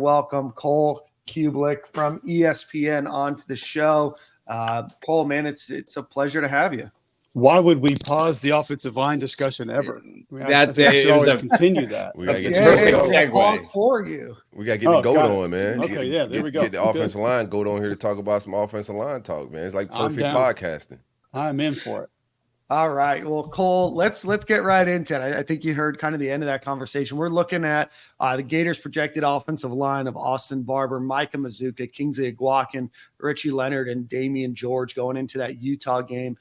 welcome Cole Cubelic from ESPN onto the show. Cole, man, it's a pleasure to have you. Why would we pause the offensive line discussion ever? I think we should always continue that. We gotta get perfect segue for you. We gotta get the goat on, man. Okay, there we go. Get the offensive line goat on here to talk about some offensive line talk, man. It's like perfect podcasting. I'm in for it. All right. Well, Cole, let's get right into it. I think you heard kind of the end of that conversation. We're looking at the Gators' projected offensive line of Austin Barber, Micah Mazuka, Kingsley Aguakin, Richie Leonard, and Damian George going into that Utah game.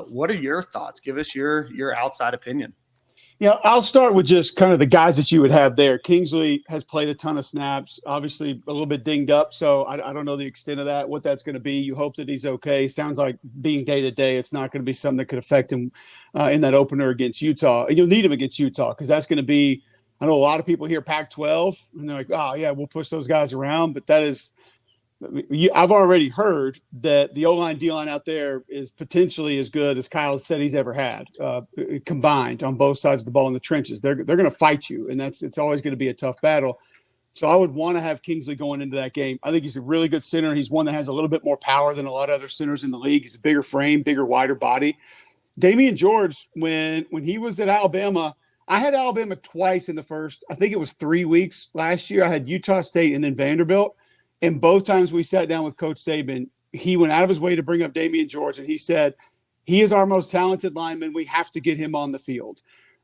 What are your thoughts? Give us your outside opinion. Yeah, I'll start with just kind of the guys that you would have there. Kingsley has played a ton of snaps, obviously a little bit dinged up, so I don't know the extent of that, what that's going to be. You hope that he's okay. Sounds like being day-to-day, it's not going to be something that could affect him in that opener against Utah. And you'll need him against Utah because that's going to be – I know a lot of people hear Pac-12, and they're like, oh, yeah, we'll push those guys around. But that is – I've already heard that the O-line, D-line out there is potentially as good as Kyle said he's ever had, combined on both sides of the ball in the trenches. They're going to fight you, and it's always going to be a tough battle. So I would want to have Kingsley going into that game. I think he's a really good center. He's one that has a little bit more power than a lot of other centers in the league. He's a bigger frame, bigger, wider body. Damian George, when he was at Alabama, I had Alabama twice in the first, I think it was 3 weeks last year. I had Utah State and then Vanderbilt. And both times we sat down with Coach Saban, he went out of his way to bring up Damian George, and he said, he is our most talented lineman. We have to get him on the field.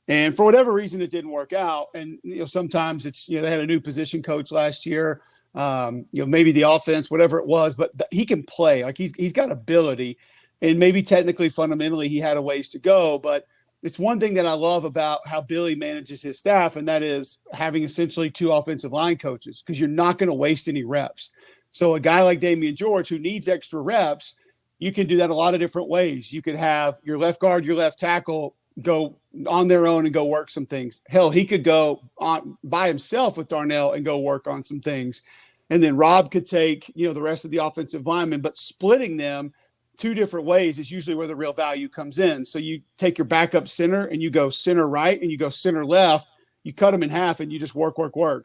And for whatever reason, it didn't work out. And, sometimes it's, they had a new position coach last year, maybe the offense, whatever it was, but he can play. Like he's got ability, and maybe technically, fundamentally, he had a ways to go. But it's one thing that I love about how Billy manages his staff, and that is having essentially two offensive line coaches because you're not going to waste any reps. So a guy like Damian George who needs extra reps, you can do that a lot of different ways. You could have your left guard, your left tackle go on their own and go work some things. Hell, he could go on by himself with Darnell and go work on some things. And then Rob could take, the rest of the offensive linemen, but splitting them two different ways is usually where the real value comes in. So you take your backup center and you go center right and you go center left, you cut them in half and you just work.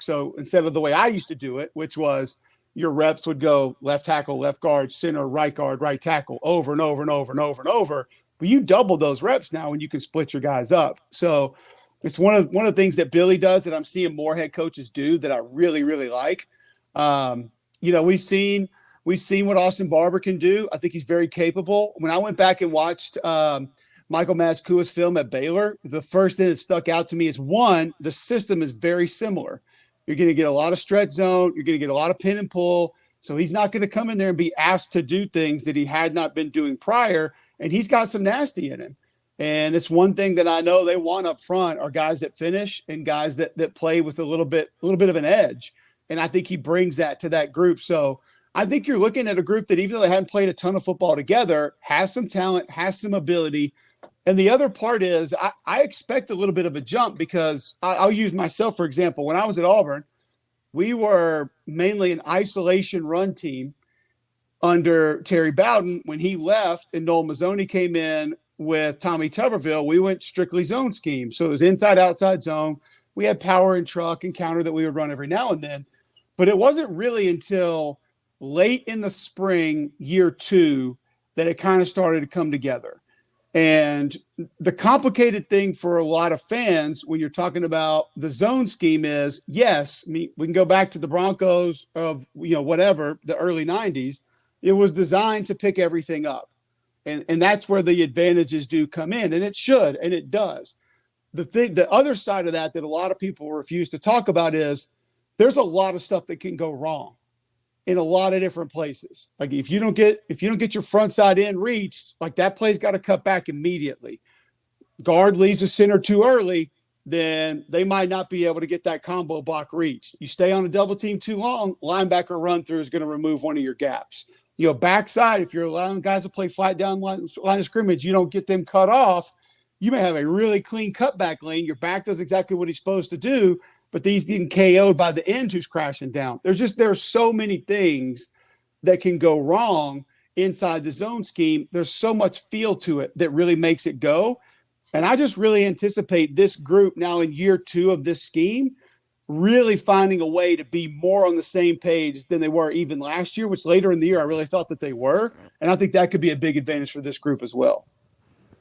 So instead of the way I used to do it, which was your reps would go left tackle, left guard, center, right guard, right tackle over and over and over and over and over. But you double those reps now and you can split your guys up. So it's one of the things that Billy does that I'm seeing more head coaches do that I really, really like. We've seen what Austin Barber can do. I think he's very capable. When I went back and watched Michael Mazkua's film at Baylor, the first thing that stuck out to me is, one, the system is very similar. You're going to get a lot of stretch zone. You're going to get a lot of pin and pull. So he's not going to come in there and be asked to do things that he had not been doing prior. And he's got some nasty in him. And it's one thing that I know they want up front are guys that finish and guys that play with a little bit of an edge. And I think he brings that to that group. So I think you're looking at a group that, even though they haven't played a ton of football together, has some talent, has some ability. And the other part is I expect a little bit of a jump because I'll use myself, for example. When I was at Auburn, we were mainly an isolation run team under Terry Bowden. When he left and Noel Mazzoni came in with Tommy Tuberville, we went strictly zone scheme. So it was inside, outside zone. We had power and truck and counter that we would run every now and then. But it wasn't really until late in the spring, year 2, that it kind of started to come together. And the complicated thing for a lot of fans when you're talking about the zone scheme is, yes, we can go back to the Broncos of, whatever, the early 90s. It was designed to pick everything up. And that's where the advantages do come in. And it should, and it does. The other side of that a lot of people refuse to talk about is there's a lot of stuff that can go wrong in a lot of different places. Like if you don't get your front side end reached, like that play's got to cut back immediately. Guard leaves the center too early, then they might not be able to get that combo block reached. You stay on a double team too long, linebacker run through is going to remove one of your gaps. Backside, if you're allowing guys to play flat down line of scrimmage, you don't get them cut off. You may have a really clean cutback lane. Your back does exactly what he's supposed to do, but he's getting KO'd by the end who's crashing down. There are so many things that can go wrong inside the zone scheme. There's so much feel to it that really makes it go. And I just really anticipate this group now in year 2 of this scheme really finding a way to be more on the same page than they were even last year, which later in the year I really thought that they were. And I think that could be a big advantage for this group as well.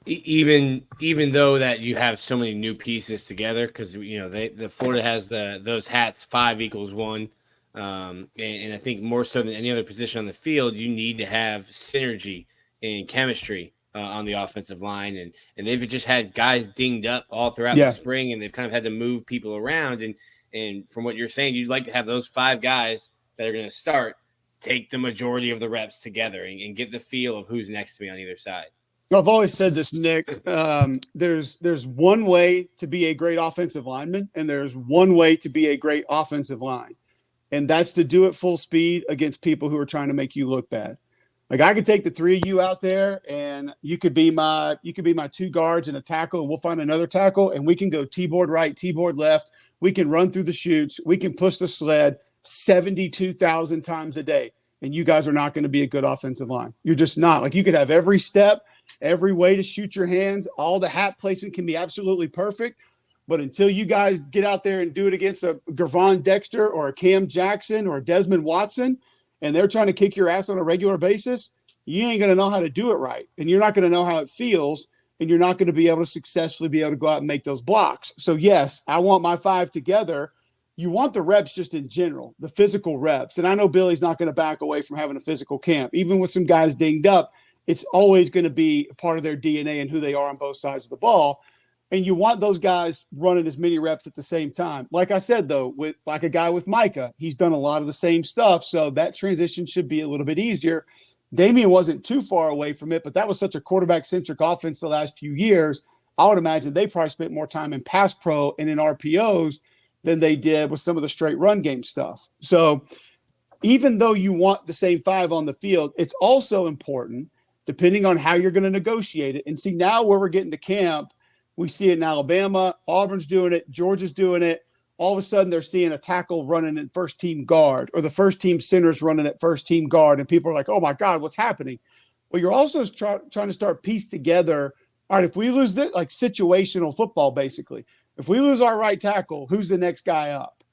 Even though that you have so many new pieces together, because the Florida has those hats 5 equals 1, and I think more so than any other position on the field, you need to have synergy and chemistry on the offensive line, and they've just had guys dinged up all throughout the spring, and they've kind of had to move people around. And from what you're saying, you'd like to have those 5 guys that are going to start take the majority of the reps together and get the feel of who's next to me on either side. I've always said this, Nick. There's one way to be a great offensive lineman, and there's one way to be a great offensive line, and that's to do it full speed against people who are trying to make you look bad. Like, I could take the 3 of you out there, and you could be my 2 guards and a tackle, and we'll find another tackle, and we can go T-board right, T-board left. We can run through the chutes. We can push the sled 72,000 times a day, and you guys are not going to be a good offensive line. You're just not. Like, you could have every step, every way to shoot your hands. All the hat placement can be absolutely perfect. But until you guys get out there and do it against a Gervon Dexter or a Cam Jackson or a Desmond Watson, and they're trying to kick your ass on a regular basis, you ain't going to know how to do it right. And you're not going to know how it feels. And you're not going to be able to successfully be able to go out and make those blocks. So, yes, I want my 5 together. You want the reps just in general, the physical reps. And I know Billy's not going to back away from having a physical camp. Even with some guys dinged up, it's always going to be a part of their DNA and who they are on both sides of the ball. And you want those guys running as many reps at the same time. Like I said, though, with like a guy with Micah, he's done a lot of the same stuff. So that transition should be a little bit easier. Damian wasn't too far away from it, but that was such a quarterback-centric offense the last few years. I would imagine they probably spent more time in pass pro and in RPOs than they did with some of the straight run game stuff. So even though you want the same 5 on the field, it's also important, depending on how you're going to negotiate it. And see, now where we're getting to camp, we see it in Alabama, Auburn's doing it, Georgia's doing it. All of a sudden they're seeing a tackle running at first-team guard, or the first-team center's running at first-team guard, and people are like, oh, my God, what's happening? Well, you're also trying to start piece together, all right, if we lose this, like situational football, basically. If we lose our right tackle, who's the next guy up?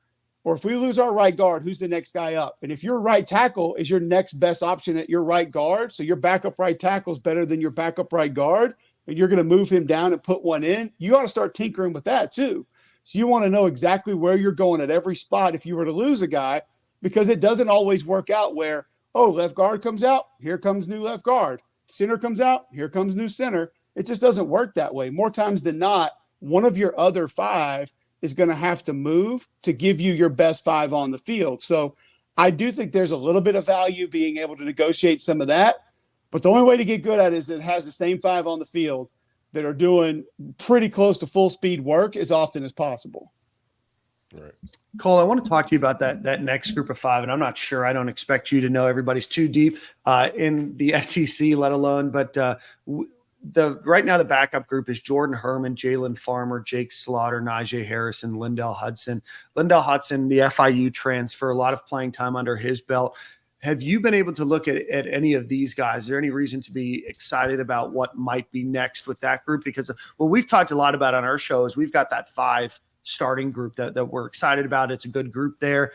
Or if we lose our right guard, who's the next guy up? And if your right tackle is your next best option at your right guard, so your backup right tackle is better than your backup right guard, and you're going to move him down and put one in, you ought to start tinkering with that too. So you want to know exactly where you're going at every spot if you were to lose a guy, because it doesn't always work out where, oh, left guard comes out, here comes new left guard. Center comes out, here comes new center. It just doesn't work that way. More times than not, one of your other 5 is going to have to move to give you your best 5 on the field. So I do think there's a little bit of value being able to negotiate some of that. But the only way to get good at it is it has the same 5 on the field that are doing pretty close to full speed work as often as possible. Right. Cole, I want to talk to you about that next group of 5, and I'm not sure. I don't expect you to know everybody's too deep in the SEC, let alone. But right now the backup group is Jordan Herman, Jalen Farmer, Jake Slaughter, Najee Harrison, Lindell Hudson. Lindell Hudson, the FIU transfer, a lot of playing time under his belt. Have you been able to look at any of these guys? Is there any reason to be excited about what might be next with that group? Because what we've talked a lot about on our show is we've got that 5 starting group that we're excited about. It's a good group there.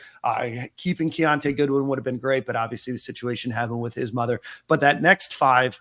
Keeping Keontae Goodwin would have been great, but obviously the situation happened with his mother. But that next 5,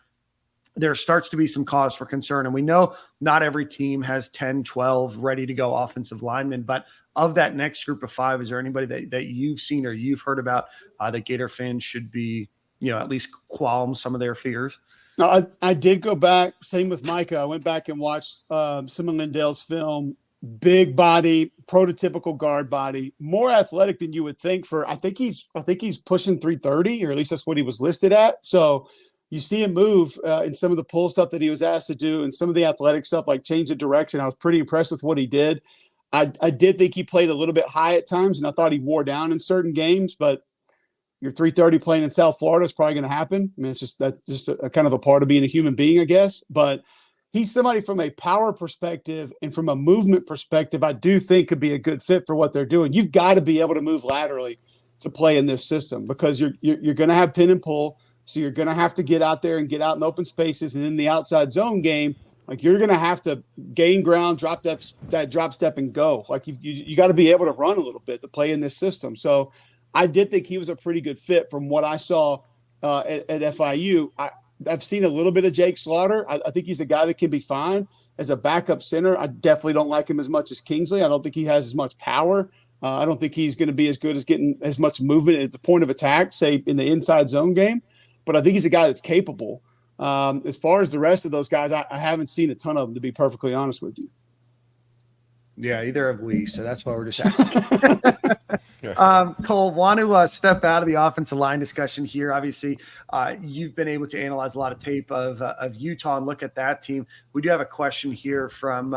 there starts to be some cause for concern. And we know not every team has 10, 12 ready to go offensive linemen, but of that next group of 5, is there anybody that you've seen or you've heard about that Gator fans should be, at least qualm some of their fears? No, I did go back. Same with Micah. I went back and watched some of Lindell's film. Big body, prototypical guard body, more athletic than you would think. I think he's pushing 330, or at least that's what he was listed at. So you see him move in some of the pull stuff that he was asked to do, and some of the athletic stuff like change of direction. I was pretty impressed with what he did. I did think he played a little bit high at times, and I thought he wore down in certain games, but your 330 playing in South Florida is probably going to happen. I mean, it's just a kind of a part of being a human being, I guess. But he's somebody from a power perspective and from a movement perspective, I do think could be a good fit for what they're doing. You've got to be able to move laterally to play in this system, because you're going to have pin and pull. So you're going to have to get out there and get out in open spaces, and in the outside zone game, Like you're going to have to gain ground, drop that drop step and go. Like you got to be able to run a little bit to play in this system. So I did think he was a pretty good fit from what I saw at FIU. I've seen a little bit of Jake Slaughter. I think he's a guy that can be fine as a backup center. I definitely don't like him as much as Kingsley. I don't think he has as much power. I don't think he's going to be as good as getting as much movement at the point of attack, say in the inside zone game. But I think he's a guy that's capable. As far as the rest of those guys, I haven't seen a ton of them, to be perfectly honest with you. Yeah, either have we. So that's why we're just asking. Cole, want to step out of the offensive line discussion here. Obviously, you've been able to analyze a lot of tape of Utah and look at that team. We do have a question here from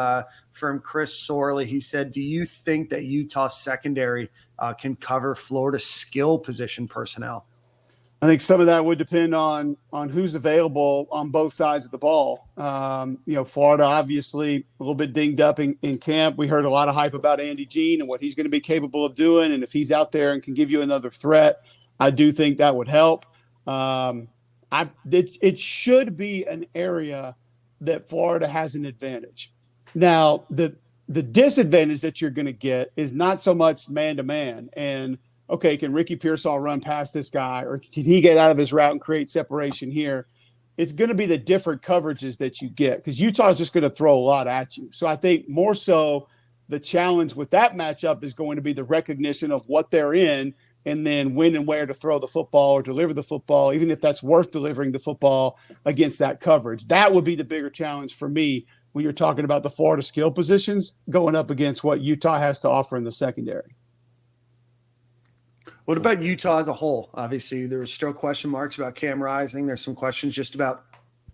Chris Sorley. He said, do you think that Utah's secondary can cover Florida's skill position personnel? I think some of that would depend on who's available on both sides of the ball. Florida obviously a little bit dinged up in camp. We heard a lot of hype about Andy Jean and what he's going to be capable of doing. And if he's out there and can give you another threat, I do think that would help. It should be an area that Florida has an advantage. Now, the disadvantage that you're going to get is not so much man-to-man and okay, can Ricky Pearsall run past this guy, or can he get out of his route and create separation here? It's going to be the different coverages that you get because Utah is just going to throw a lot at you. So I think more so the challenge with that matchup is going to be the recognition of what they're in and then when and where to throw the football or deliver the football, even if that's worth delivering the football against that coverage. That would be the bigger challenge for me when you're talking about the Florida skill positions going up against what Utah has to offer in the secondary. What about Utah as a whole? Obviously, there was still question marks about Cam Rising. There's some questions just about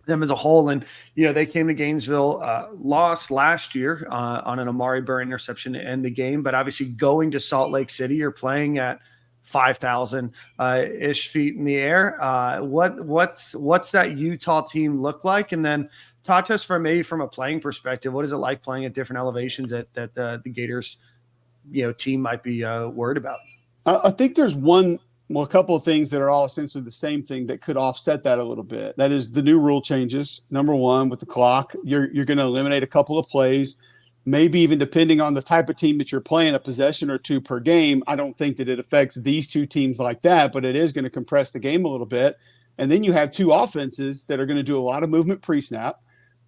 them as a whole. And, they came to Gainesville, lost last year on an Amari Burr interception to end the game. But obviously going to Salt Lake City, you're playing at 5,000 ish feet in the air. What's that Utah team look like? And then talk to us from a playing perspective. What is it like playing at different elevations that the Gators, team might be worried about? I think there's a couple of things that are all essentially the same thing that could offset that a little bit. That is the new rule changes. Number one, with the clock, you're going to eliminate a couple of plays, maybe even depending on the type of team that you're playing, a possession or two per game. I don't think that it affects these two teams like that, but it is going to compress the game a little bit. And then you have two offenses that are going to do a lot of movement pre-snap.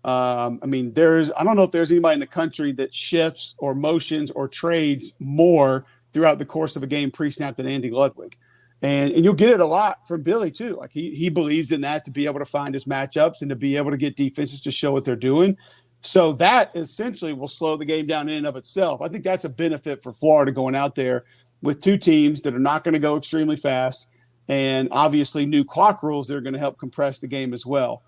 I don't know if there's anybody in the country that shifts or motions or trades more throughout the course of a game pre-snap than Andy Ludwig. And you'll get it a lot from Billy too. Like he believes in that to be able to find his matchups and to be able to get defenses to show what they're doing. So that essentially will slow the game down in and of itself. I think that's a benefit for Florida going out there with two teams that are not going to go extremely fast and obviously new clock rules that are going to help compress the game as well.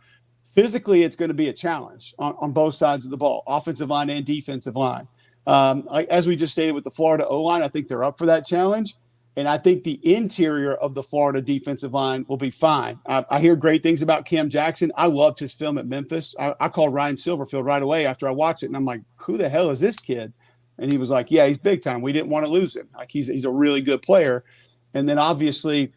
Physically, it's going to be a challenge on both sides of the ball, offensive line and defensive line. As we just stated with the Florida O-line, I think they're up for that challenge. And I think the interior of the Florida defensive line will be fine. I hear great things about Cam Jackson. I loved his film at Memphis. I called Ryan Silverfield right away after I watched it. And I'm like, who the hell is this kid? And he was like, yeah, he's big time. We didn't want to lose him. Like he's a really good player. And then obviously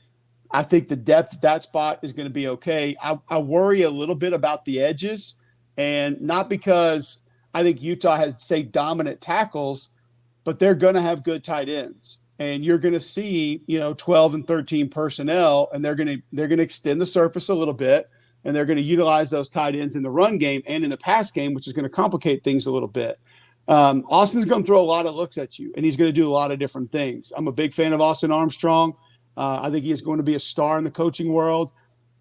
I think the depth at that spot is going to be okay. I worry a little bit about the edges, and not because I think Utah has, say, dominant tackles, but they're going to have good tight ends. And you're going to see, 12 and 13 personnel, and they're going to extend the surface a little bit, and they're going to utilize those tight ends in the run game and in the pass game, which is going to complicate things a little bit. Austin's going to throw a lot of looks at you, and he's going to do a lot of different things. I'm a big fan of Austin Armstrong. I think he is going to be a star in the coaching world.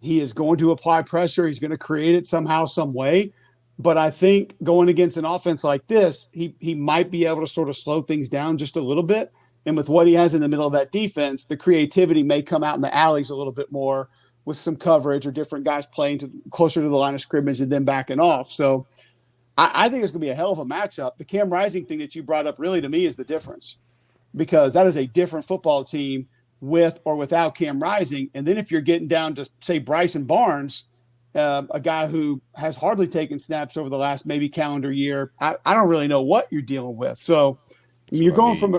He is going to apply pressure. He's going to create it somehow, some way. But I think going against an offense like this, he might be able to sort of slow things down just a little bit. And with what he has in the middle of that defense, the creativity may come out in the alleys a little bit more with some coverage or different guys playing closer to the line of scrimmage and then backing off. So I think it's going to be a hell of a matchup. The Cam Rising thing that you brought up really to me is the difference, because that is a different football team with or without Cam Rising. And then if you're getting down to, say, Bryson Barnes, a guy who has hardly taken snaps over the last maybe calendar year, I don't really know what you're dealing with. So you're going from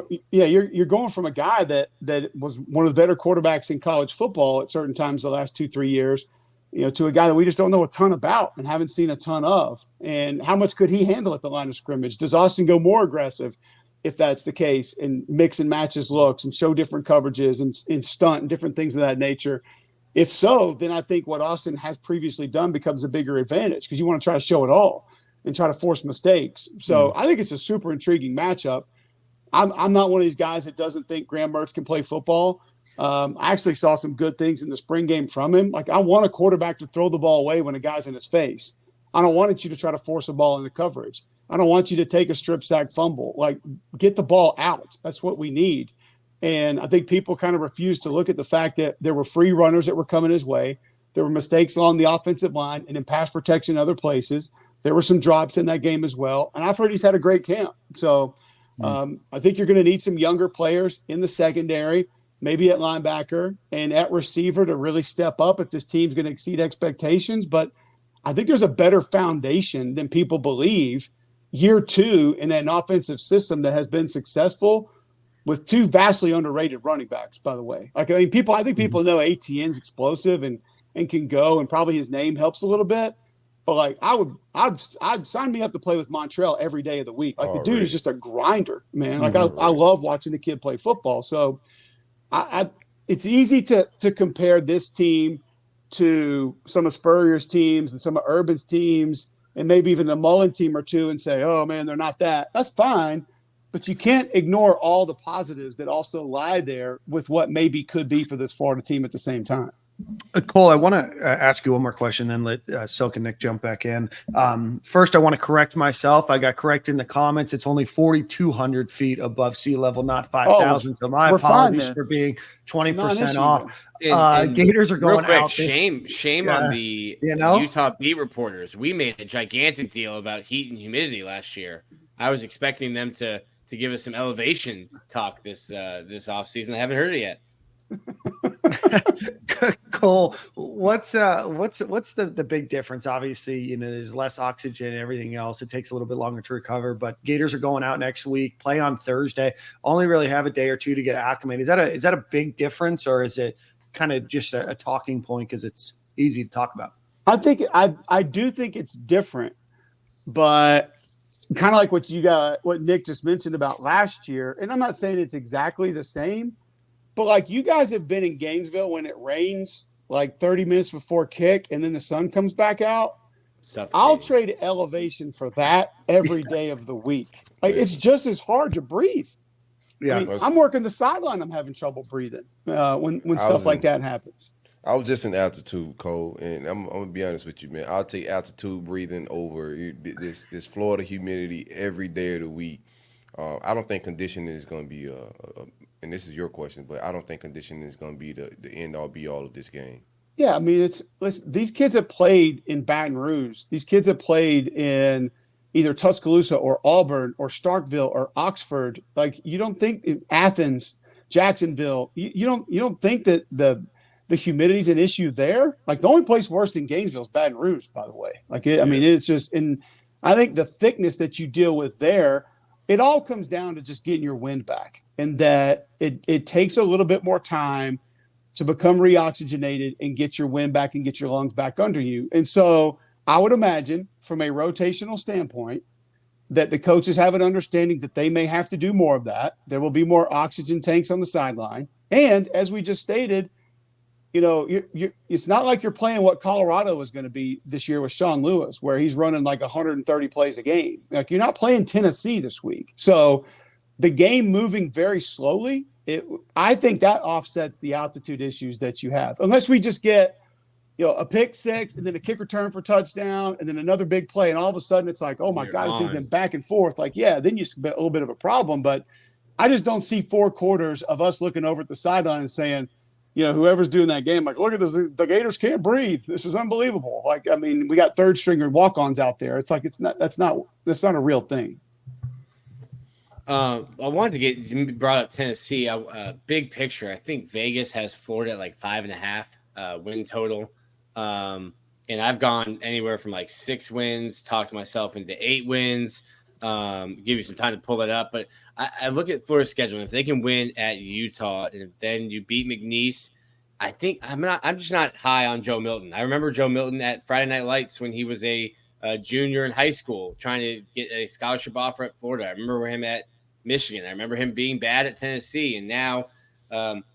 a guy that was one of the better quarterbacks in college football at certain times the last 2-3 years, to a guy that we just don't know a ton about and haven't seen a ton of. And how much could he handle at the line of scrimmage? Does Austin go more aggressive if that's the case, and mix and match his looks and show different coverages and stunt and different things of that nature? If so, then I think what Austin has previously done becomes a bigger advantage, because you want to try to show it all and try to force mistakes. So I think it's a super intriguing matchup. I'm not one of these guys that doesn't think Graham Mertz can play football. I actually saw some good things in the spring game from him. Like, I want a quarterback to throw the ball away when a guy's in his face. I don't want you to try to force a ball into coverage. I don't want you to take a strip sack fumble. Like, get the ball out. That's what we need. And I think people kind of refuse to look at the fact that there were free runners that were coming his way. There were mistakes along the offensive line and in pass protection other places. There were some drops in that game as well. And I've heard he's had a great camp. So I think you're going to need some younger players in the secondary, maybe at linebacker and at receiver, to really step up if this team's going to exceed expectations. But I think there's a better foundation than people believe year two in an offensive system that has been successful with two vastly underrated running backs, by the way. I think people know ATN's explosive and can go, and probably his name helps a little bit. But like, I'd sign me up to play with Montrell every day of the week. Like, the dude is just a grinder, man. Like, I love watching the kid play football. So it's easy to compare this team to some of Spurrier's teams and some of Urban's teams, and maybe even a Mullen team or two, and say, oh man, they're not that. That's fine. But you can't ignore all the positives that also lie there with what maybe could be for this Florida team at the same time. Cole, I want to ask you one more question, then let Silk and Nick jump back in. First, I want to correct myself. I got correct in the comments. It's only 4,200 feet above sea level, not 5,000. So my apologies for being 20% off. Gators are going out. Shame on the Utah beat reporters. We made a gigantic deal about heat and humidity last year. I was expecting them to give us some elevation talk this offseason. I haven't heard it yet. Cole, what's the big difference? Obviously, there's less oxygen and everything else. It takes a little bit longer to recover, but Gators are going out next week, play on Thursday, only really have a day or two to get acclimated. Is that a big difference, or is it kind of just a talking point because it's easy to talk about? I do think it's different, but kind of like what Nick just mentioned about last year. And I'm not saying it's exactly the same, but like, you guys have been in Gainesville when it rains like 30 minutes before kick and then the sun comes back out. I'll trade elevation for that every day of the week. Like, it's just as hard to breathe. Yeah, I mean, I'm working the sideline. I'm having trouble breathing when stuff like that happens. I was just in altitude, Cole, and I'm gonna be honest with you, man. I'll take altitude breathing over this Florida humidity every day of the week. I don't think conditioning is going to be and this is your question, but I don't think conditioning is going to be the end all be all of this game. Yeah, I mean, listen, these kids have played in Baton Rouge. These kids have played in either Tuscaloosa or Auburn or Starkville or Oxford. Like, you don't think in Athens, Jacksonville, you don't think that the humidity is an issue there. Like, the only place worse than Gainesville is Baton Rouge, by the way. Like, I mean, it's just, and I think the thickness that you deal with there, it all comes down to just getting your wind back, and that it takes a little bit more time to become reoxygenated and get your wind back and get your lungs back under you. And so I would imagine, from a rotational standpoint, that the coaches have an understanding that they may have to do more of that. There will be more oxygen tanks on the sideline. And as we just stated, it's not like you're playing what Colorado is going to be this year with Sean Lewis, where he's running like 130 plays a game. Like, you're not playing Tennessee this week. So the game moving very slowly, I think that offsets the altitude issues that you have. Unless we just get, a pick six and then a kick return for touchdown and then another big play, and all of a sudden it's like, oh my God, it's been back and forth. Like, yeah, then you get a little bit of a problem. But I just don't see 4 quarters of us looking over at the sideline and saying, whoever's doing that game, like, look at this, the Gators can't breathe. This is unbelievable. Like, I mean, we got third stringer walk-ons out there. It's like, that's not a real thing. I wanted to you brought up Tennessee. Big picture, I think Vegas has Florida at like 5.5 win total. And I've gone anywhere from like 6 wins, talked myself into 8 wins, give you some time to pull that up. But I look at Florida's schedule, and if they can win at Utah and then you beat McNeese I'm just not high on Joe Milton. I remember Joe Milton at Friday Night Lights when he was a junior in high school trying to get a scholarship offer at Florida. I remember him at Michigan. I remember him being bad at Tennessee, and now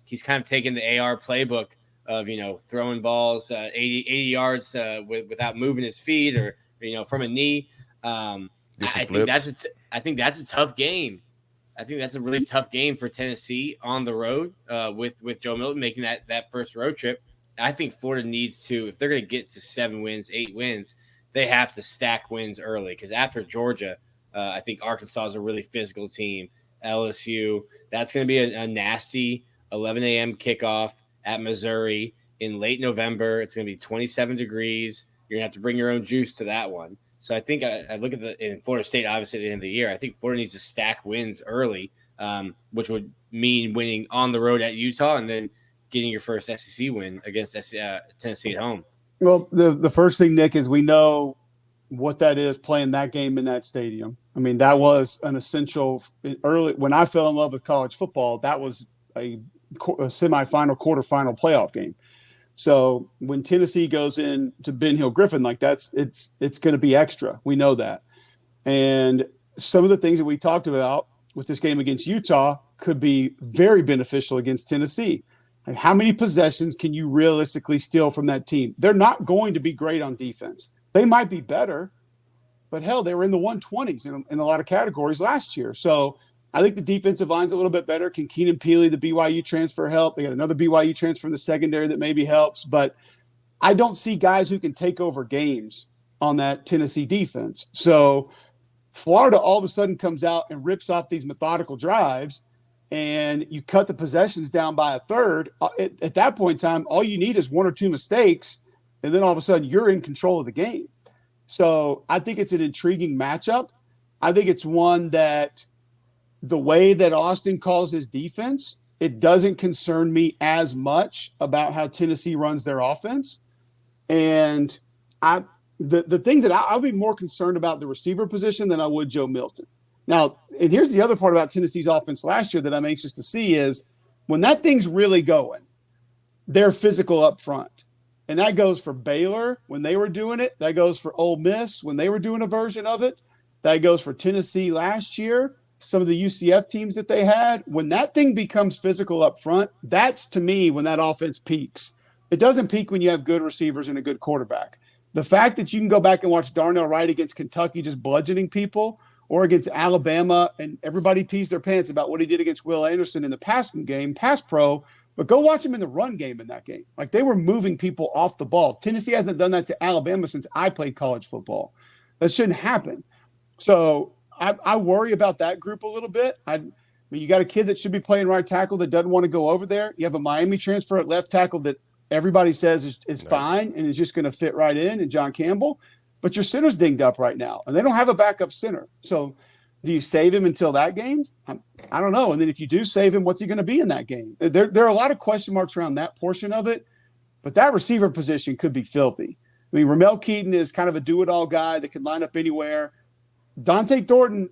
he's kind of taken the AR playbook of throwing balls 80 yards without moving his feet or from a knee. I think that's a tough game. I think that's a really tough game for Tennessee on the road with Joe Milton making that first road trip. I think Florida needs to, if they're going to get to 7 wins, 8 wins, they have to stack wins early because after Georgia, I think Arkansas is a really physical team. LSU, that's going to be a nasty 11 a.m. kickoff at Missouri in late November. It's going to be 27 degrees. You're going to have to bring your own juice to that one. So I think I look at in Florida State, obviously at the end of the year, I think Florida needs to stack wins early, which would mean winning on the road at Utah and then getting your first SEC win against Tennessee at home. Well, the first thing, Nick, is we know what that is playing that game in that stadium. I mean, that was an essential early. When I fell in love with college football, that was a semifinal, quarterfinal playoff game. So when Tennessee goes in to Ben Hill Griffin, like it's going to be extra. We know that. And some of the things that we talked about with this game against Utah could be very beneficial against Tennessee. Like how many possessions can you realistically steal from that team? They're not going to be great on defense. They might be better, but hell, they were in the 120s in a lot of categories last year. So I think the defensive line's a little bit better. Can Keenan Peely, the BYU transfer, help? They got another BYU transfer in the secondary that maybe helps. But I don't see guys who can take over games on that Tennessee defense. So Florida all of a sudden comes out and rips off these methodical drives, and you cut the possessions down by a third. At that point in time, all you need is 1 or 2 mistakes, and then all of a sudden you're in control of the game. So I think it's an intriguing matchup. I think it's one that the way that Austin calls his defense, it doesn't concern me as much about how Tennessee runs their offense. And the thing that I'll be more concerned about the receiver position than I would Joe Milton. Now, and here's the other part about Tennessee's offense last year that I'm anxious to see is when that thing's really going, they're physical up front. And that goes for Baylor when they were doing it. That goes for Ole Miss when they were doing a version of it. That goes for Tennessee last year. Some of the UCF teams that they had, when that thing becomes physical up front, that's to me when that offense peaks. It doesn't peak when you have good receivers and a good quarterback. The fact that you can go back and watch Darnell Wright against Kentucky just bludgeoning people, or against Alabama, and everybody pees their pants about what he did against Will Anderson in the passing game, pass pro, but go watch him in the run game in that game. Like they were moving people off the ball. Tennessee hasn't done that to Alabama since I played college football. That shouldn't happen. So I worry about that group a little bit. I mean, you got a kid that should be playing right tackle that doesn't want to go over there. You have a Miami transfer at left tackle that everybody says is nice. Fine and is just going to fit right in, and John Campbell. But your center's dinged up right now, and they don't have a backup center. So do you save him until that game? I don't know. And then if you do save him, what's he going to be in that game? There are a lot of question marks around that portion of it, but that receiver position could be filthy. I mean, Ramel Keaton is kind of a do-it-all guy that can line up anywhere. Dante Thornton,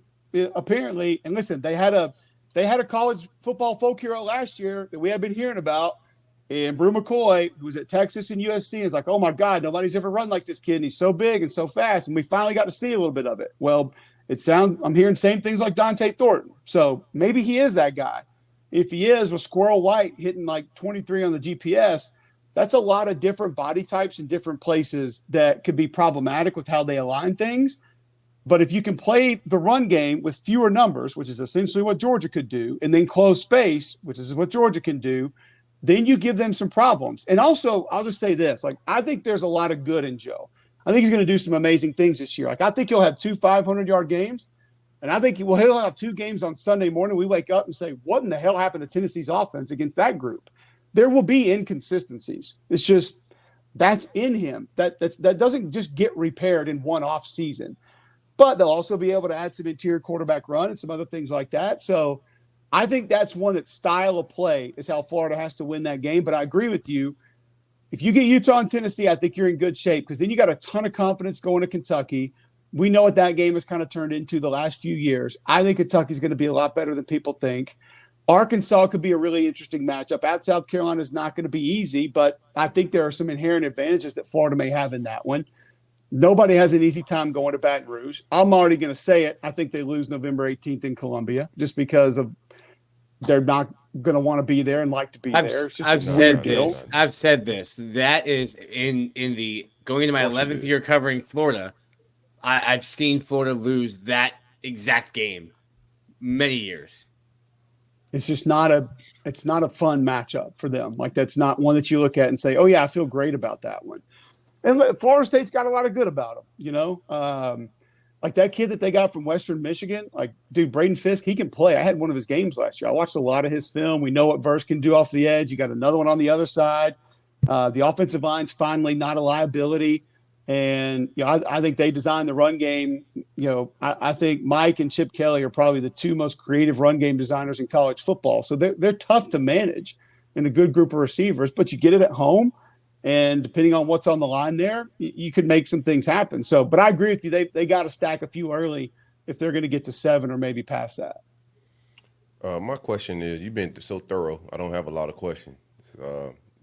apparently, and listen, they had a college football folk hero last year that we have been hearing about, and Brew McCoy, who was at Texas and USC, is like, oh my God, nobody's ever run like this kid, and he's so big and so fast, and we finally got to see a little bit of it. Well, I'm hearing same things like Dante Thornton, so maybe he is that guy. If he is, with Squirrel White hitting like 23 on the GPS, that's a lot of different body types in different places that could be problematic with how they align things. But if you can play the run game with fewer numbers, which is essentially what Georgia could do, and then close space, which is what Georgia can do, then you give them some problems. And also, I'll just say this, like, I think there's a lot of good in Joe. I think he's going to do some amazing things this year. Like, I think he'll have 2 500-yard games, and I think he'll have 2 games on Sunday morning. We wake up and say, what in the hell happened to Tennessee's offense against that group? There will be inconsistencies. It's just that's in him. That doesn't just get repaired in one off season. But they'll also be able to add some interior quarterback run and some other things like that. So I think that's one that style of play is how Florida has to win that game. But I agree with you. If you get Utah and Tennessee, I think you're in good shape because then you got a ton of confidence going to Kentucky. We know what that game has kind of turned into the last few years. I think Kentucky's going to be a lot better than people think. Arkansas could be a really interesting matchup. At South Carolina is not going to be easy, but I think there are some inherent advantages that Florida may have in that one. Nobody has an easy time going to Baton Rouge. I'm already going to say it. I think they lose November 18th in Columbia just because of they're not going to want to be there and like to be there. It's just I've said this. That is in the going into my 11th year covering Florida. I've seen Florida lose that exact game many years. It's just not a fun matchup for them. Like that's not one that you look at and say, oh yeah, I feel great about that one. And Florida State's got a lot of good about them, you know. Like that kid that they got from Western Michigan, like dude, Braden Fisk, he can play. I had one of his games last year. I watched a lot of his film. We know what Verse can do off the edge. You got another one on the other side. The offensive line's finally not a liability. And you know, I think they designed the run game. You know, I think Mike and Chip Kelly are probably the two most creative run game designers in college football. So they're tough to manage in a good group of receivers, but you get it at home. And depending on what's on the line there, you could make some things happen. So, but I agree with you. They got to stack a few early if they're going to get to 7 or maybe past that. My question is, you've been so thorough. I don't have a lot of questions.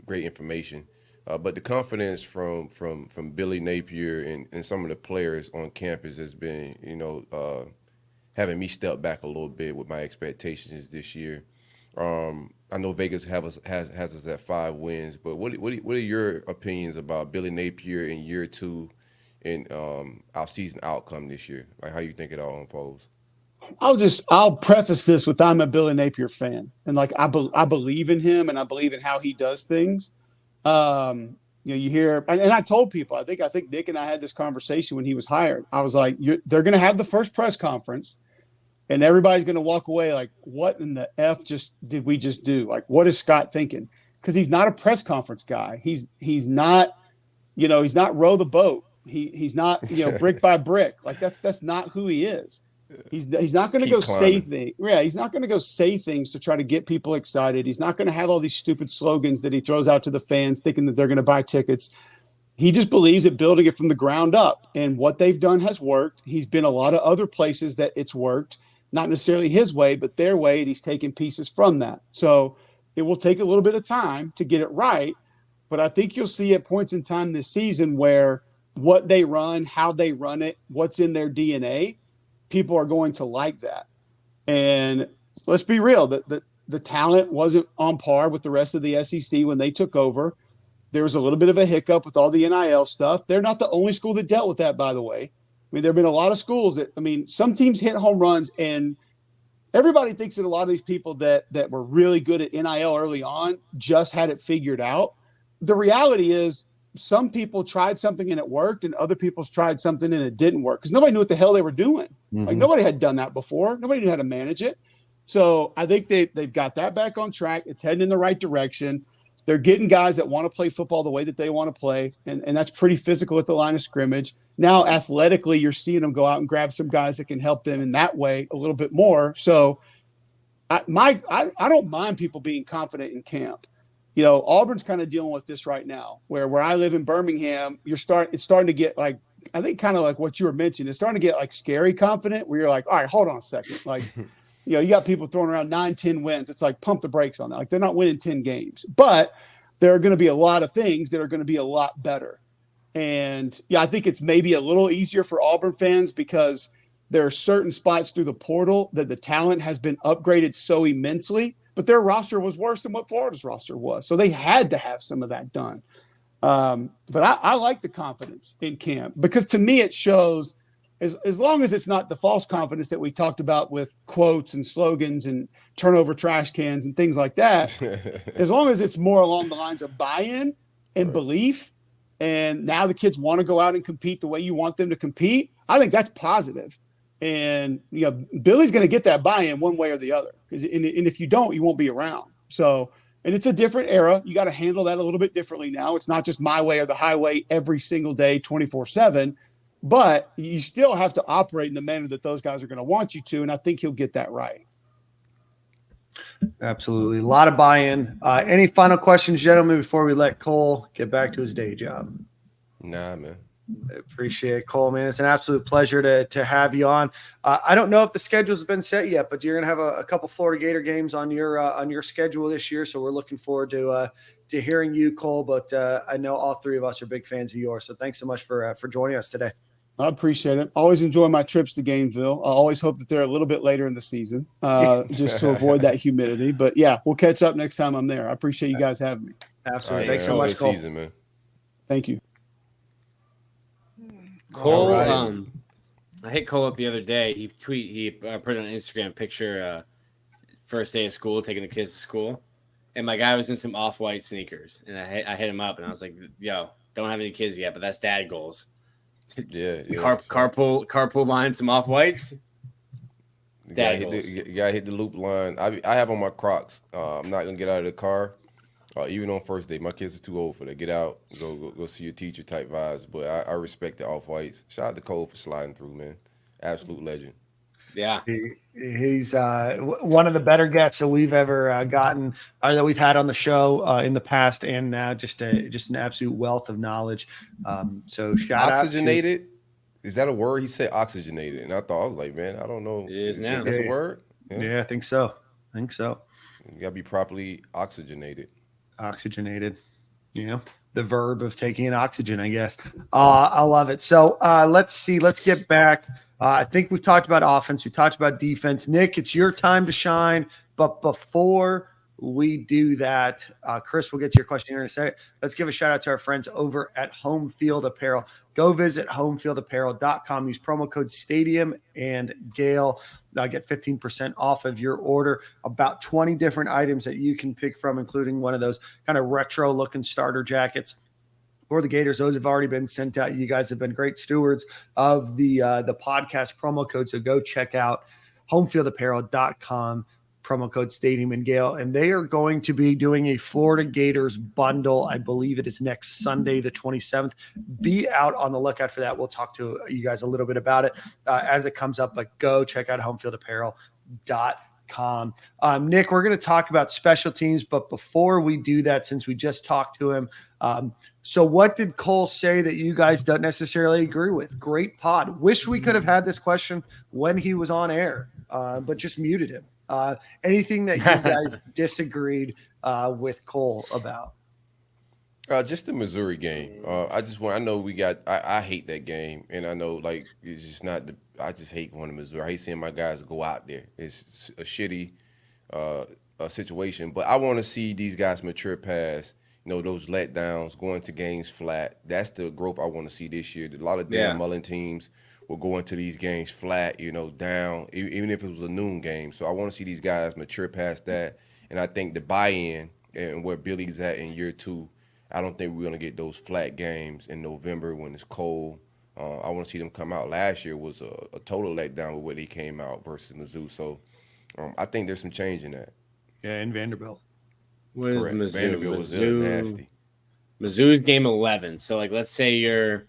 Great information. But the confidence from Billy Napier and some of the players on campus has been, you know, having me step back a little bit with my expectations this year. I know Vegas has us at 5 wins, but what are your opinions about Billy Napier in year 2 and our season outcome this year? Like how you think it all unfolds? I'll preface this with I'm a Billy Napier fan, and like I believe in him and I believe in how he does things. You know, you hear, and I told people, I think Nick and I had this conversation when he was hired. I was like, they're going to have the first press conference. And everybody's going to walk away like, what in the F did we just do? Like, what is Scott thinking? Because he's not a press conference guy. He's not, you know, he's not row the boat. He's not, you know, brick by brick. Like that's not who he is. He's not going to go say things. Yeah, he's not going to go say things to try to get people excited. He's not going to have all these stupid slogans that he throws out to the fans thinking that they're going to buy tickets. He just believes in building it from the ground up. And what they've done has worked. He's been a lot of other places that it's worked. Not necessarily his way, but their way, and he's taking pieces from that. So it will take a little bit of time to get it right, but I think you'll see at points in time this season where what they run, how they run it, what's in their DNA, people are going to like that. And let's be real, the talent wasn't on par with the rest of the SEC when they took over. There was a little bit of a hiccup with all the NIL stuff. They're not the only school that dealt with that, by the way. I mean, there have been a lot of schools that, I mean, some teams hit home runs, and everybody thinks that a lot of these people that were really good at NIL early on just had it figured out. The reality is some people tried something and it worked, and other people's tried something and it didn't work because nobody knew what the hell they were doing. Mm-hmm. Like nobody had done that before. Nobody knew how to manage it. So I think they've got that back on track. It's heading in the right direction. They're getting guys that want to play football the way that they want to play, and that's pretty physical at the line of scrimmage. Now, athletically, you're seeing them go out and grab some guys that can help them in that way a little bit more. So I don't mind people being confident in camp. You know, Auburn's kind of dealing with this right now, where I live in Birmingham, it's starting to get like, I think kind of like what you were mentioning, it's starting to get like scary confident, where you're like, all right, hold on a second. Like, you know, you got people throwing around 9-10 wins. It's like pump the brakes on that. Like they're not winning 10 games, but there are going to be a lot of things that are going to be a lot better. And yeah, I think it's maybe a little easier for Auburn fans because there are certain spots through the portal that the talent has been upgraded so immensely, but their roster was worse than what Florida's roster was. So they had to have some of that done. But I like the confidence in camp because to me, it shows as long as it's not the false confidence that we talked about with quotes and slogans and turnover trash cans and things like that, as long as it's more along the lines of buy-in and belief, and now the kids want to go out and compete the way you want them to compete, I think that's positive. And, you know, Billy's going to get that buy-in one way or the other. And if you don't, you won't be around. So, and it's a different era. You got to handle that a little bit differently now. It's not just my way or the highway every single day, 24/7. But you still have to operate in the manner that those guys are going to want you to, and I think he'll get that right. Absolutely. A lot of buy-in. Any final questions, gentlemen, before we let Cole get back to his day job? Nah, man. Appreciate it, Cole, man. It's an absolute pleasure to have you on. I don't know if the schedule's been set yet, but you're gonna have a couple Florida Gator games on your schedule this year, so we're looking forward to hearing you, Cole. But I know all three of us are big fans of yours, so thanks so much for joining us today. I appreciate it. Always enjoy my trips to Gainesville. I always hope that they're a little bit later in the season, just to avoid that humidity. But yeah, we'll catch up next time I'm there. I appreciate you guys having me. Absolutely. Right, Thanks so much, Cole. Season, man. Thank you. Cole, Right. I hit Cole up the other day. He put on Instagram picture, first day of school, taking the kids to school, and my guy was in some off-white sneakers, and I hit him up, and I was like, "Yo, don't have any kids yet, but that's dad goals." Yeah. Carpool line, some off-whites. You gotta hit the loop line. I have on my Crocs. I'm not gonna get out of the car. Even on first day, my kids are too old for that. Get out, go see your teacher type vibes. But I respect the off whites. Shout out to Cole for sliding through, man. Absolute legend. Yeah, he's one of the better guests that we've ever gotten, or that we've had on the show in the past, and now just an absolute wealth of knowledge. So shout Oxygenated. out to, Is that a word? He said oxygenated, and I thought, I was like, man, I don't know. It is now. That's a word. Yeah, I think so. You gotta be properly oxygenated. Oxygenated, the verb of taking in oxygen, I guess. I love it. So let's see. Let's get back. I think we've talked about offense. We talked about defense. Nick, it's your time to shine. But before we do that, Chris, we'll get to your question here in a second. Let's give a shout out to our friends over at Home Field Apparel. Go visit homefieldapparel.com. Use promo code Stadium and Gale. Get 15% off of your order. About 20 different items that you can pick from, including one of those kind of retro looking starter jackets for the Gators. Those have already been sent out. You guys have been great stewards of the podcast promo code. So go check out homefieldapparel.com. Promo code Stadium and Gale, and they are going to be doing a Florida Gators bundle. I believe it is next Sunday, the 27th. Be out on the lookout for that. We'll talk to you guys a little bit about it as it comes up, but go check out homefieldapparel.com. Nick, we're going to talk about special teams, but before we do that, since we just talked to him, so what did Cole say that you guys don't necessarily agree with? Great pod. Wish we could have had this question when he was on air, but just muted him. Anything that you guys disagreed with Cole about? Just the Missouri game. I know we got. I hate that game, and I know like it's just not. I just hate going to Missouri. I hate seeing my guys go out there. It's a shitty situation, but I want to see these guys mature past those letdowns, going to games flat. That's the growth I want to see this year. A lot of Dan Mullen teams will go into these games flat, down, even if it was a noon game. So I want to see these guys mature past that. And I think the buy-in and where Billy's at in year 2, I don't think we're going to get those flat games in November when it's cold. I want to see them come out. Last year was a total letdown with where they came out versus Mizzou. So I think there's some change in that. Yeah, in Vanderbilt. What is Correct. Mizzou? Vanderbilt was nasty. Mizzou's game 11. So, let's say you're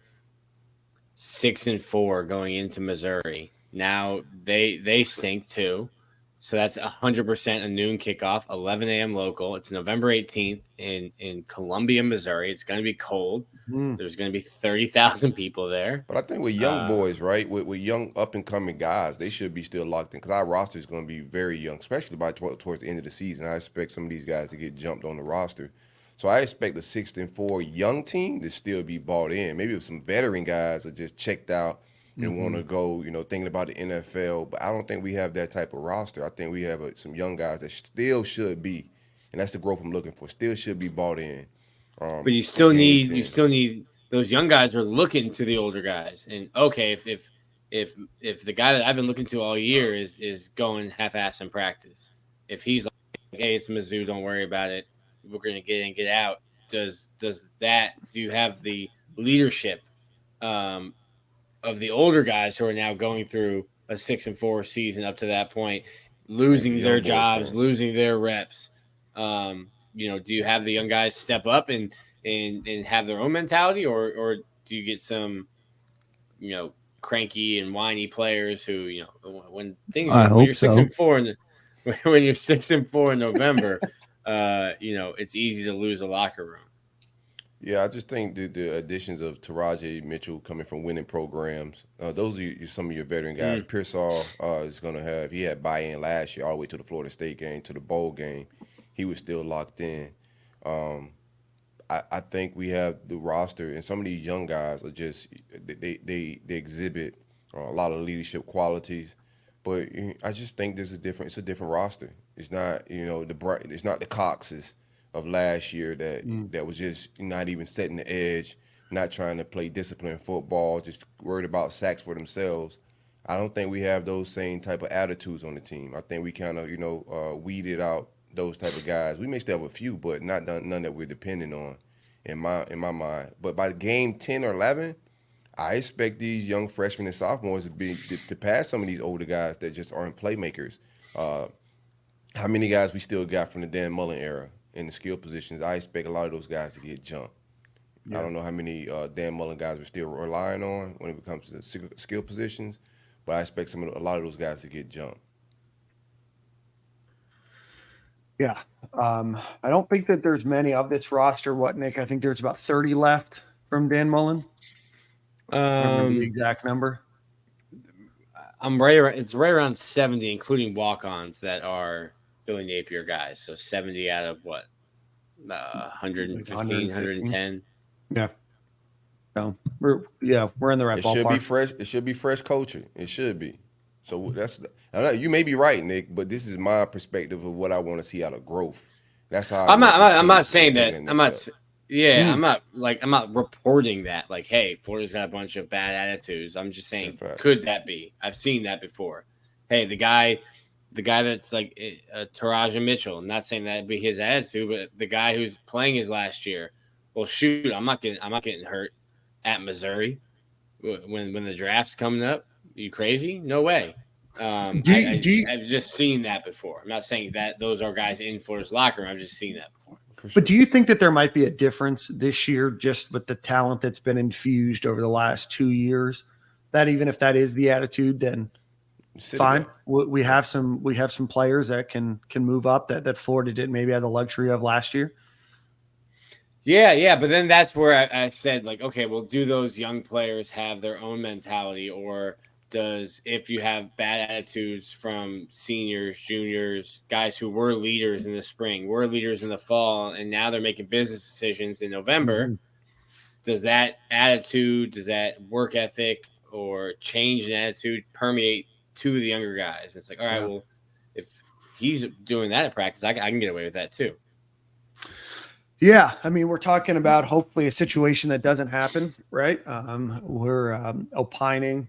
6-4 going into Missouri. Now they stink too. So that's 100% a noon kickoff, 11 a.m. local. It's November 18th in Columbia, Missouri. It's going to be cold. There's going to be 30,000 people there. But I think with young boys, right, with young up-and-coming guys, they should be still locked in because our roster is going to be very young, especially by towards the end of the season. I expect some of these guys to get jumped on the roster. So I expect the 6-4 young team to still be bought in. Maybe if some veteran guys are just checked out and want to go, thinking about the NFL. But I don't think we have that type of roster. I think we have some young guys that still should be, and that's the growth I'm looking for. Still should be bought in. But you still need those young guys are looking to the older guys. And okay, if the guy that I've been looking to all year is going half-ass in practice, if he's like, hey, it's Mizzou, don't worry about it, we're going to get in, get out. Do you have the leadership of the older guys who are now going through a 6-4 season up to that point, losing their jobs, losing their reps? Do you have the young guys step up and have their own mentality, or do you get some, cranky and whiny players who, when things when you're 6-4 when you're 6-4 in November, it's easy to lose a locker room. Yeah, I just think the additions of Taraji Mitchell coming from winning programs, those are some of your veteran guys. Pearsall is going to have, he had buy-in last year all the way to the Florida State game, to the bowl game. He was still locked in. Um, I think we have the roster, and some of these young guys are just, they exhibit a lot of leadership qualities. But I just think it's a different roster. It's not, it's not the Coxes of last year that was just not even setting the edge, not trying to play disciplined football, just worried about sacks for themselves. I don't think we have those same type of attitudes on the team. I think we kind of, weeded out those type of guys. We may still have a few, but not none that we're dependent on in my mind. But by game 10 or 11, I expect these young freshmen and sophomores to pass some of these older guys that just aren't playmakers. How many guys we still got from the Dan Mullen era in the skill positions? I expect a lot of those guys to get jumped. Yeah. I don't know how many Dan Mullen guys we're still relying on when it comes to the skill positions, but I expect a lot of those guys to get jumped. Yeah. I don't think that there's many of this roster. What, Nick? I think there's about 30 left from Dan Mullen. I don't remember the exact number. It's right around 70, including walk-ons that are Billy Napier guys. So 70 out of what? 115, 110. Yeah. No, we're in the right ballpark. Should be fresh. It should be fresh coaching. It should be. So you may be right, Nick, but this is my perspective of what I want to see out of growth. That's how I'm not saying that. I'm not. Yeah, I'm not reporting that. Like, hey, Florida's got a bunch of bad attitudes. I'm just saying, could that be? I've seen that before. Hey, the guy that's like Taraji Mitchell. I'm not saying that'd be his attitude, but the guy who's playing his last year. Well, shoot, I'm not getting hurt at Missouri when the draft's coming up. Are you crazy? No way. I've just seen that before. I'm not saying that those are guys in Florida's locker room. I've just seen that before. Sure. But do you think that there might be a difference this year just with the talent that's been infused over the last 2 years? That even if that is the attitude, then fine. We have some players that can move up that Florida didn't maybe have the luxury of last year. Yeah, but then that's where I said, like, okay, well, do those young players have their own mentality, or if you have bad attitudes from seniors, juniors, guys who were leaders in the spring, were leaders in the fall, and now they're making business decisions in November, does that attitude, does that work ethic or change in attitude permeate to the younger guys? It's like, all right, well, if he's doing that at practice, I can get away with that too. Yeah, I mean, we're talking about hopefully a situation that doesn't happen, right? We're opining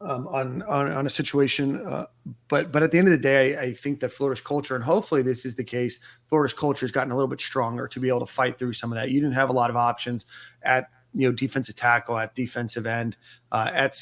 on a situation, but at the end of the day, I think that Florida's culture, and hopefully this is the case, Florida's culture has gotten a little bit stronger to be able to fight through some of that. You didn't have a lot of options at defensive tackle, at defensive end, at safety.